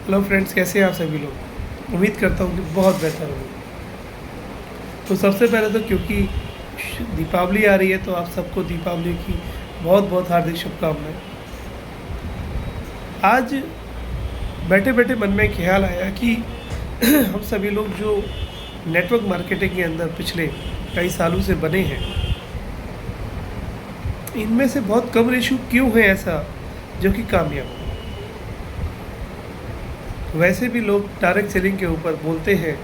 Hello friends, कैसे हैं आप सभी लोग। उम्मीद करता हूँ कि बहुत बेहतर होंगे। तो सबसे पहले तो क्योंकि दीपावली आ रही है तो आप सबको दीपावली की बहुत बहुत हार्दिक शुभकामनाएं। आज बैठे बैठे मन में ख्याल आया कि हम सभी लोग जो नेटवर्क मार्केटिंग के अंदर पिछले कई सालों से बने हैं, इनमें से बहुत कम रेशो क्यों है ऐसा जो कि कामयाब हो। वैसे भी लोग डायरेक्ट सेलिंग के ऊपर बोलते हैं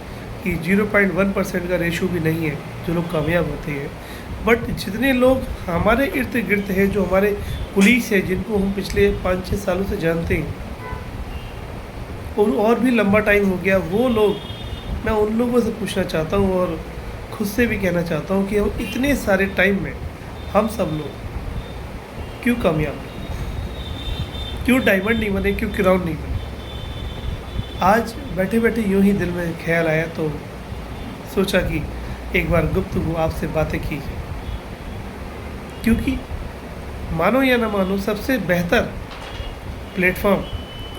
कि 0.1% का रेशो भी नहीं है जो लोग कामयाब होते हैं। बट जितने लोग हमारे इर्द गिर्द हैं, जो हमारे कुलीग्स हैं, जिनको हम पिछले 5-6 सालों से जानते हैं और भी लंबा टाइम हो गया, वो लोग, मैं उन लोगों से पूछना चाहता हूँ और खुद से भी कहना चाहता हूँ कि हम इतने सारे टाइम में हम सब लोग क्यों कामयाब नहीं, क्यों डायमंड नहीं बने, क्यों क्राउन नहीं बने। आज बैठे बैठे यूं ही दिल में ख्याल आया तो सोचा कि एक बार गुफ्तगू आपसे बातें की जाए। क्योंकि मानो या ना मानो, सबसे बेहतर प्लेटफॉर्म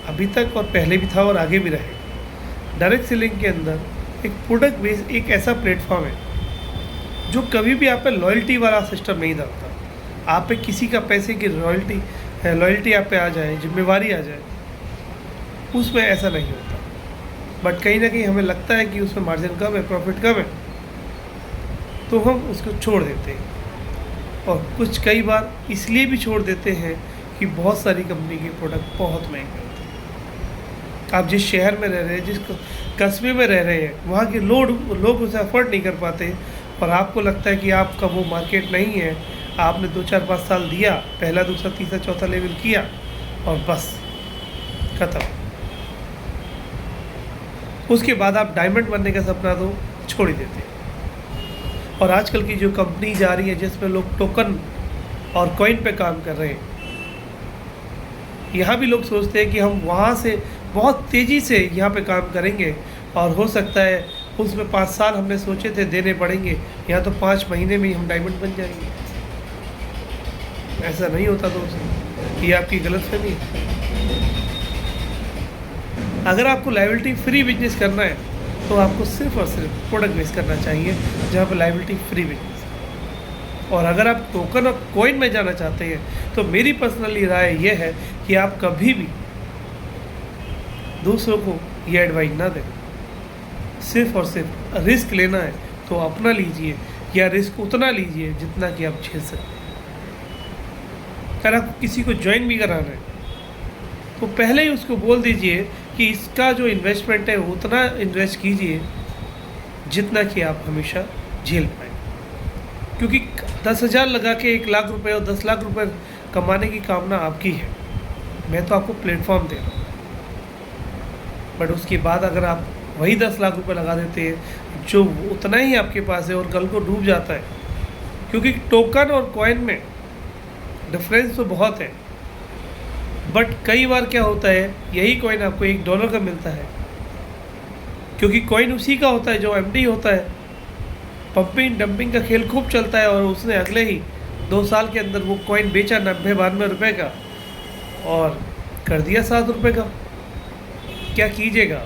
अभी तक और पहले भी था और आगे भी रहेगा। डायरेक्ट सेलिंग के अंदर एक प्रोडक्ट बेस एक ऐसा प्लेटफॉर्म है जो कभी भी आप पे लॉयल्टी वाला सिस्टम नहीं डालता। आप पे किसी का पैसे की लॉयल्टी आप पे आ जाए, जिम्मेवारी आ जाए, उसमें ऐसा नहीं होता। बट कहीं ना कहीं हमें लगता है कि उसमें मार्जिन कम है, प्रॉफिट कम है, तो हम उसको छोड़ देते हैं। और कुछ कई बार इसलिए भी छोड़ देते हैं कि बहुत सारी कंपनी के प्रोडक्ट बहुत महंगे होते हैं। आप जिस शहर में रह रहे हैं, जिस कस्बे में रह रहे हैं, वहाँ के लोग उसे अफोर्ड नहीं कर पाते और आपको लगता है कि आपका वो मार्केट नहीं है। आपने 2-4-5 साल दिया, पहला दूसरा तीसरा चौथा लेवल किया और बस ख़त्म। उसके बाद आप डायमंड बनने का सपना तो छोड़ ही देते हैं। और आजकल की जो कंपनी जा रही है जिसमें लोग टोकन और कॉइन पे काम कर रहे हैं, यहाँ भी लोग सोचते हैं कि हम वहाँ से बहुत तेज़ी से यहाँ पे काम करेंगे और हो सकता है उसमें 5 साल हमने सोचे थे देने पड़ेंगे, यहाँ तो 5 महीने में ही हम डायमंड बन जाएंगे। ऐसा नहीं होता दोस्तों, ये आपकी गलतफहमी है। अगर आपको लायबिलिटी फ्री बिजनेस करना है तो आपको सिर्फ और सिर्फ प्रोडक्ट बेस करना चाहिए जहाँ पर लायबिलिटी फ्री बिजनेस है। और अगर आप टोकन और कॉइन में जाना चाहते हैं तो मेरी पर्सनली राय यह है कि आप कभी भी दूसरों को ये एडवाइस ना दें। सिर्फ और सिर्फ रिस्क लेना है तो अपना लीजिए, या रिस्क उतना लीजिए जितना कि आप झेल सकते हैं। अगर आपको किसी को ज्वाइन भी कराना है तो पहले ही उसको बोल दीजिए कि इसका जो इन्वेस्टमेंट है उतना इन्वेस्ट कीजिए जितना कि आप हमेशा झेल पाए। क्योंकि 10,000 लगा के 1 लाख रुपए और 10 लाख रुपए कमाने की कामना आपकी है। मैं तो आपको प्लेटफॉर्म दे रहा हूँ, बट उसके बाद अगर आप वही 10 लाख रुपए लगा देते हैं जो उतना ही आपके पास है और कल को डूब जाता है। क्योंकि टोकन और कॉइन में डिफरेंस तो बहुत है, बट कई बार क्या होता है, यही कॉइन आपको $1 का मिलता है क्योंकि कॉइन उसी का होता है जो एमडी होता है। पंपिंग डंपिंग का खेल खूब चलता है और उसने अगले ही 2 साल के अंदर वो कॉइन बेचा 90-92 रुपये का और कर दिया 7 रुपये का। क्या कीजिएगा,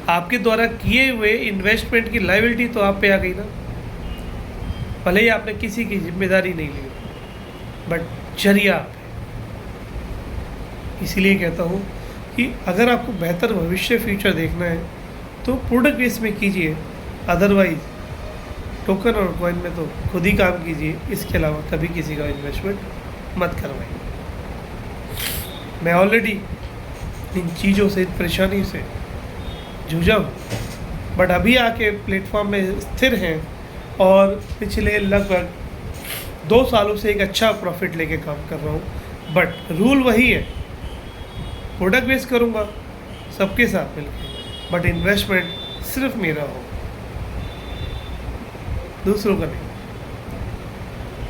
आपके द्वारा किए हुए इन्वेस्टमेंट की लायबिलिटी तो आप पे आ गई ना। भले ही आपने किसी की जिम्मेदारी नहीं ली, बट जरिया आप है। इसीलिए कहता हूँ कि अगर आपको बेहतर भविष्य फ्यूचर देखना है तो प्रोडक्ट बेस में कीजिए, अदरवाइज टोकन और कॉइन में तो खुद ही काम कीजिए। इसके अलावा कभी किसी का इन्वेस्टमेंट मत करवाइए। मैं ऑलरेडी इन चीज़ों से, परेशानी से जूझा हूँ, बट अभी आके प्लेटफॉर्म में स्थिर हैं और पिछले लगभग 2 सालों से एक अच्छा प्रॉफिट लेके काम कर रहा हूँ। बट रूल वही है, प्रोडक्ट बेस करूँगा सबके साथ मिलकर, बट इन्वेस्टमेंट सिर्फ मेरा हो, दूसरों का नहीं।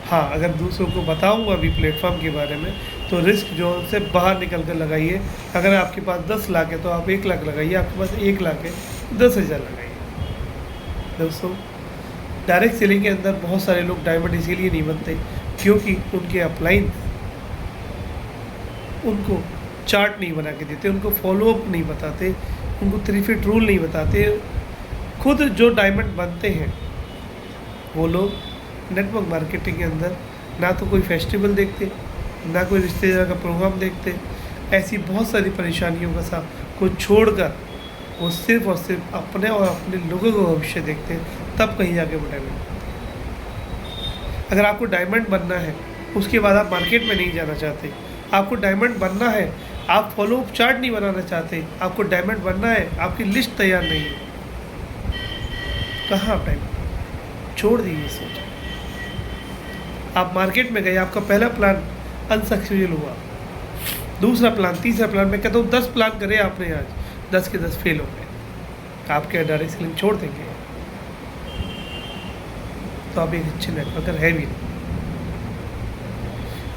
हाँ, अगर दूसरों को बताऊँगा अभी प्लेटफॉर्म के बारे में तो रिस्क जोन से बाहर निकल कर लगाइए। अगर आपके पास 10 लाख है तो आप 1 लाख लगाइए, आपके पास 1 लाख है 10,000 लगाइए। दोस्तों, डायरेक्ट सेलिंग के अंदर बहुत सारे लोग डायमंड इसीलिए नहीं बनते क्योंकि उनके अपलाइन उनको चार्ट नहीं बना के देते, उनको फॉलोअप नहीं बताते, उनको 3 फीट रूल नहीं बताते। खुद जो डायमंड बनते हैं वो लोग नेटवर्क मार्केटिंग के अंदर ना तो कोई फेस्टिवल देखते, ना कोई रिश्तेदार का प्रोग्राम देखते। ऐसी बहुत सारी परेशानियों का साथ को छोड़कर वो सिर्फ़ और सिर्फ अपने और अपने लोगों का भविष्य देखते हैं, तब कहीं जाके वो डायमंड बनते हैं। अगर आपको डायमंड बनना है, उसके बाद आप मार्केट में नहीं जाना चाहते, आपको डायमंड बनना है, आप फॉलोअप चार्ट नहीं बनाना चाहते, आपको डायमंड बनना है, आपकी लिस्ट तैयार नहीं है, कहाँ आप डायमंड छोड़ दीजिए सोच। आप मार्केट में गए, आपका पहला प्लान अनसक्सेसफुल हुआ, दूसरा प्लान, तीसरा प्लान, मैं कहता हूँ 10 प्लान करे आपने, आज 10 के 10 फेल हो गए, आप क्या डायरेक्ट सेलिंग छोड़ देंगे? तो आप एक अच्छे नेटवर्कर है भी नहीं।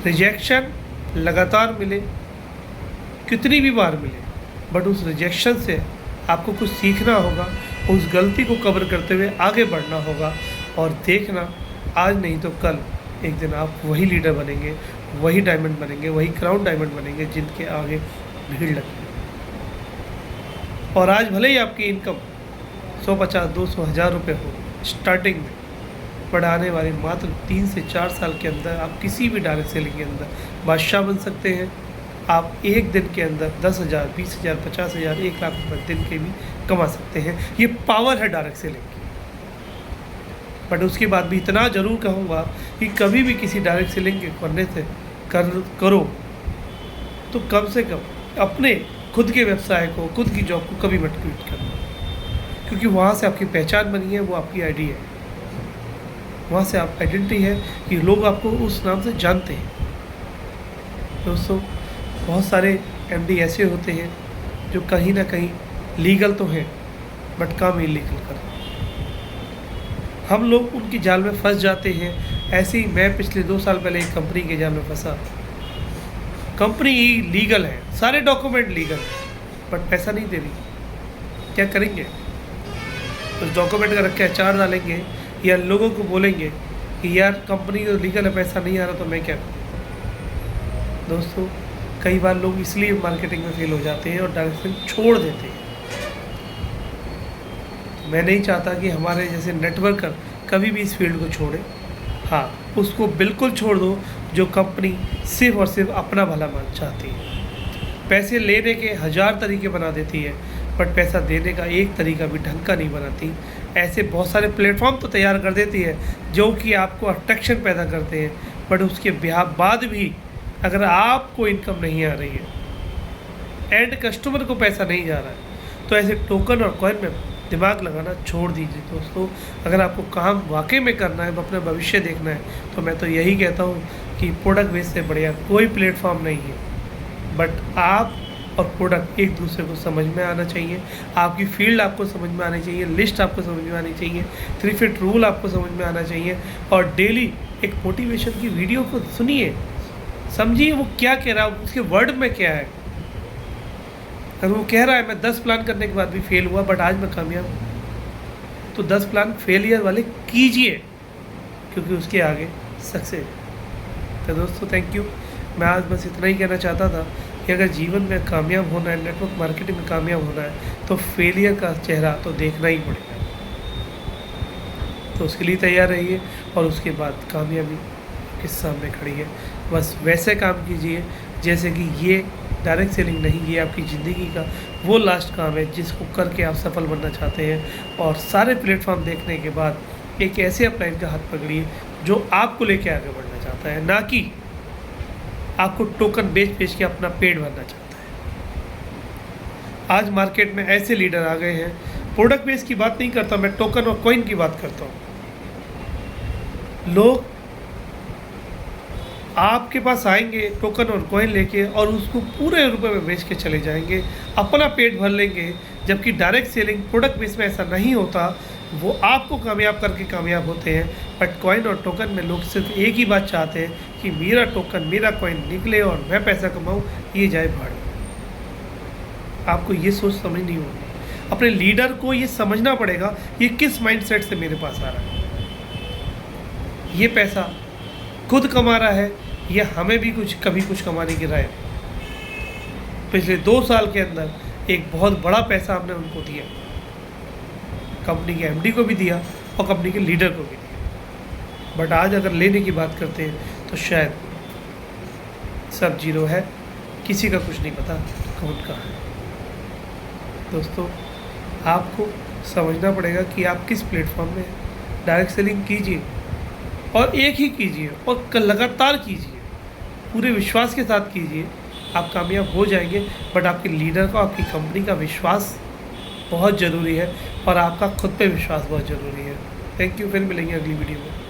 रिजेक्शन लगातार मिले, कितनी भी बार मिले, बट उस रिजेक्शन से आपको कुछ सीखना होगा, उस गलती को कवर करते हुए आगे बढ़ना होगा और देखना आज नहीं तो कल एक दिन आप वही लीडर बनेंगे, वही डायमंड बनेंगे, वही क्राउन डायमंड बनेंगे जिनके आगे भीड़ लगेगी। और आज भले ही आपकी इनकम 150, 200, 1000 रुपये हो स्टार्टिंग में, पर आने वाले मात्र 3 से 4 साल के अंदर आप किसी भी डायरेक्ट सेलिंग के अंदर बादशाह बन सकते हैं। आप एक दिन के अंदर 10,000, 20,000, 50,000, 1 लाख रुपये दिन के भी कमा सकते हैं। ये पावर है डायरेक्ट सेलिंग की। बट उसके बाद भी इतना ज़रूर कहूँगा कि कभी भी किसी डायरेक्ट सेलिंग के करने से करो तो कम से कम अपने खुद के व्यवसाय को, खुद की जॉब को कभी मत क्विट करना, क्योंकि वहाँ से आपकी पहचान बनी है, वो आपकी आईडी है, वहाँ से आप आइडेंटिटी है कि लोग आपको उस नाम से जानते हैं। दोस्तों, बहुत सारे एमडी ऐसे होते हैं जो कहीं ना कहीं लीगल तो हैं बट काम इलीगल कर रहे हैं। हम लोग उनकी जाल में फंस जाते हैं। ऐसे ही मैं पिछले 2 साल पहले एक कंपनी के जाल में फंसा। कंपनी लीगल है, सारे डॉक्यूमेंट लीगल है, बट पैसा नहीं दे रही। क्या करेंगे? उस डॉक्यूमेंट का रख के अचार डालेंगे या लोगों को बोलेंगे कि यार कंपनी तो लीगल है, पैसा नहीं आ रहा, तो मैं क्या करूँ? दोस्तों, कई बार लोग इसलिए मार्केटिंग में फेल हो जाते हैं और डायरेक्शन छोड़ देते हैं। मैं नहीं चाहता कि हमारे जैसे नेटवर्कर कभी भी इस फील्ड को छोड़े। हाँ, उसको बिल्कुल छोड़ दो जो कंपनी सिर्फ और सिर्फ अपना भला मान चाहती है। पैसे लेने के 1000 तरीके बना देती है, बट पैसा देने का एक तरीका भी ढंग का नहीं बनाती। ऐसे बहुत सारे प्लेटफॉर्म तो तैयार कर देती है जो कि आपको अट्रैक्शन पैदा करते हैं, बट उसके बाद भी अगर आपको इनकम नहीं आ रही है, एंड कस्टमर को पैसा नहीं जा रहा है, तो ऐसे टोकन और कॉइन में दिमाग लगाना छोड़ दीजिए। दोस्तों, अगर आपको काम वाकई में करना है, अपना भविष्य देखना है, तो मैं तो यही कहता हूँ कि प्रोडक्ट बेस से बढ़िया कोई प्लेटफॉर्म नहीं है। बट आप और प्रोडक्ट एक दूसरे को समझ में आना चाहिए, आपकी फील्ड आपको समझ में आनी चाहिए, लिस्ट आपको समझ में आनी चाहिए, 3 फीट रूल आपको समझ में आना चाहिए, और डेली एक मोटिवेशन की वीडियो को सुनिए, समझिए वो क्या कह रहा है, उसके वर्ड में क्या है। अगर वो कह रहा है मैं 10 प्लान करने के बाद भी फेल हुआ बट आज मैं कामयाब हूँ, तो 10 प्लान फेलियर वाले कीजिए, क्योंकि उसके आगे सक्सेस। तो दोस्तों, थैंक यू। मैं आज बस इतना ही कहना चाहता था कि अगर जीवन में कामयाब होना है, नेटवर्क मार्केटिंग में कामयाब होना है, तो फेलियर का चेहरा तो देखना ही पड़ेगा। तो उसके लिए तैयार रहिए और उसके बाद कामयाबी आपके सामने खड़ी है। बस वैसे काम कीजिए जैसे कि ये डायरेक्ट सेलिंग नहीं, ये आपकी ज़िंदगी का वो लास्ट काम है जिसको करके आप सफल बनना चाहते हैं। और सारे प्लेटफॉर्म देखने के बाद एक ऐसे अपलाइन का हाथ पकड़िए जो आपको लेके आगे बढ़ना चाहता है, ना कि आपको टोकन बेच के अपना पेट भरना चाहता है। आज मार्केट में ऐसे लीडर आ गए हैं, प्रोडक्ट बेस की बात नहीं करता मैं, टोकन और कॉइन की बात करता हूँ। लोग आपके पास आएंगे टोकन और कॉइन लेके और उसको पूरे रुपए में बेच के चले जाएंगे, अपना पेट भर लेंगे। जबकि डायरेक्ट सेलिंग प्रोडक्ट बेस में ऐसा नहीं होता, वो आपको कामयाब करके कामयाब होते हैं। बट कॉइन और टोकन में लोग सिर्फ एक ही बात चाहते हैं कि मेरा टोकन, मेरा कॉइन निकले और मैं पैसा कमाऊँ, ये जाए भाड़ में। आपको ये सोच समझनी होगी, अपने लीडर को ये समझना पड़ेगा ये किस माइंडसेट से मेरे पास आ रहा है। ये पैसा खुद कमा रहा है या हमें भी कभी कुछ कमाने की राय है। पिछले 2 साल के अंदर एक बहुत बड़ा पैसा हमने उनको दिया, कंपनी के एमडी को भी दिया और कंपनी के लीडर को भी दिया। बट आज अगर लेने की बात करते हैं तो शायद सब जीरो है, किसी का कुछ नहीं पता कौन कहाँ है। दोस्तों, आपको समझना पड़ेगा कि आप किस प्लेटफॉर्म में डायरेक्ट सेलिंग कीजिए और एक ही कीजिए और लगातार कीजिए, पूरे विश्वास के साथ कीजिए, आप कामयाब हो जाएंगे। बट आपके लीडर का, आपकी कंपनी का विश्वास बहुत ज़रूरी है और आपका खुद पे विश्वास बहुत ज़रूरी है। थैंक यू, फिर मिलेंगे अगली वीडियो में।